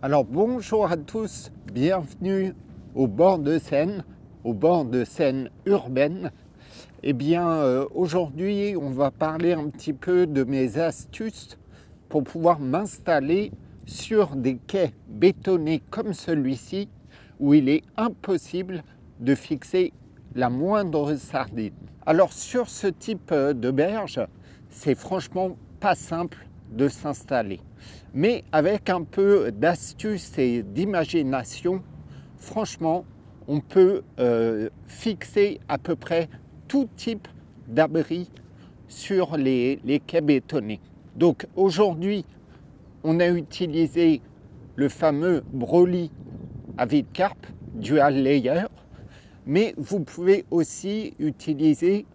Alors bonjour à tous, bienvenue au bord de Seine, au bord de Seine urbaine. Eh bien aujourd'hui on va parler un petit peu de mes astuces pour pouvoir m'installer sur des quais bétonnés comme celui-ci où il est impossible de fixer la moindre sardine. Alors sur ce type de berge, c'est franchement pas simple de s'installer. Mais avec un peu d'astuce et d'imagination, franchement, on peut fixer à peu près tout type d'abri sur les quais bétonnés. Donc aujourd'hui, on a utilisé le fameux Broly à vide carpe dual layer, mais vous pouvez aussi utiliser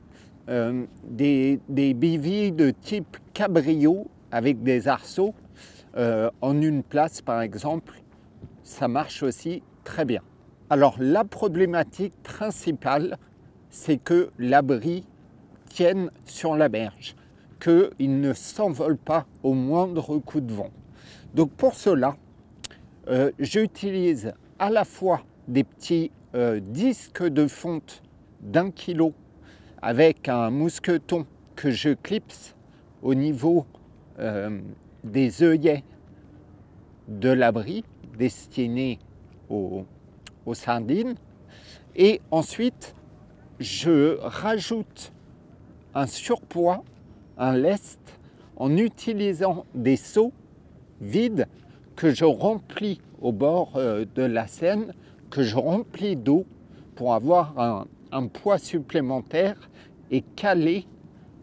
des bivilles de type cabrio avec des arceaux en une place par exemple, ça marche aussi très bien. Alors la problématique principale, c'est que l'abri tienne sur la berge, qu'il ne s'envole pas au moindre coup de vent. Donc pour cela, j'utilise à la fois des petits disques de fonte d'1 kg avec un mousqueton que je clipse au niveau des œillets de l'abri destiné aux sardines. Et ensuite, je rajoute un surpoids, un lest, en utilisant des seaux vides que je remplis au bord de la Seine, que je remplis d'eau pour avoir un poids supplémentaire et caler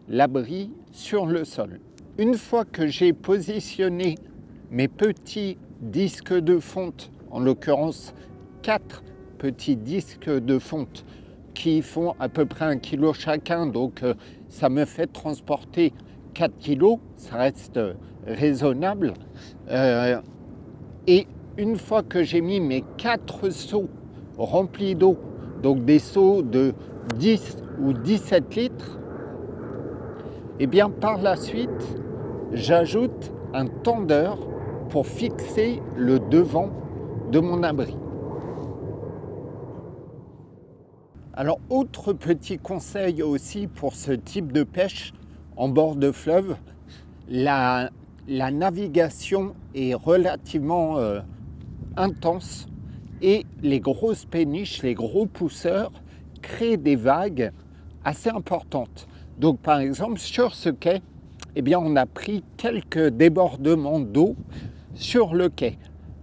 l'abri sur le sol. Une fois que j'ai positionné mes petits disques de fonte, en l'occurrence 4 petits disques de fonte qui font à peu près 1 kg chacun, donc ça me fait transporter 4 kg, ça reste raisonnable. Et une fois que j'ai mis mes 4 seaux remplis d'eau, donc des seaux de 10 ou 17 litres, et bien par la suite, j'ajoute un tendeur pour fixer le devant de mon abri. Alors, autre petit conseil aussi pour ce type de pêche en bord de fleuve, la navigation est relativement intense et les grosses péniches, les gros pousseurs créent des vagues assez importantes. Donc par exemple sur ce quai, eh bien, on a pris quelques débordements d'eau sur le quai.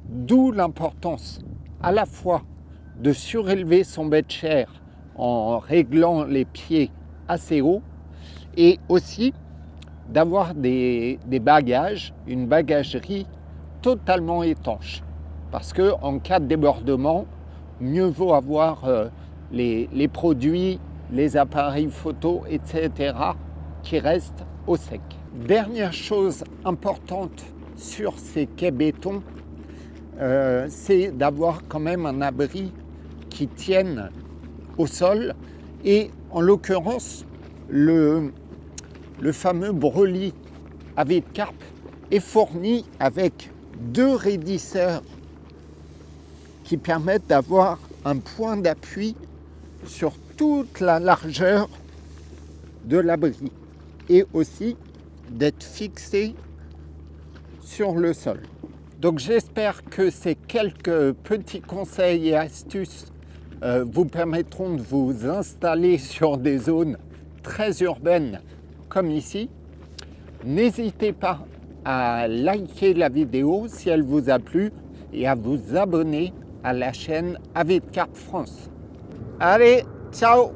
D'où l'importance à la fois de surélever son bête chair en réglant les pieds assez haut et aussi d'avoir des bagages, une bagagerie totalement étanche. Parce qu'en cas de débordement, mieux vaut avoir les produits, les appareils photo, etc. qui restent au sec. Dernière chose importante sur ces quais béton, c'est d'avoir quand même un abri qui tienne au sol. Et en l'occurrence, le fameux Broly à vide carpe est fourni avec 2 raidisseurs qui permettent d'avoir un point d'appui sur toute la largeur de l'abri et aussi d'être fixé sur le sol. Donc j'espère que ces quelques petits conseils et astuces vous permettront de vous installer sur des zones très urbaines comme ici. N'hésitez pas à liker la vidéo si elle vous a plu et à vous abonner à la chaîne À vide carpe France. Allez, ciao!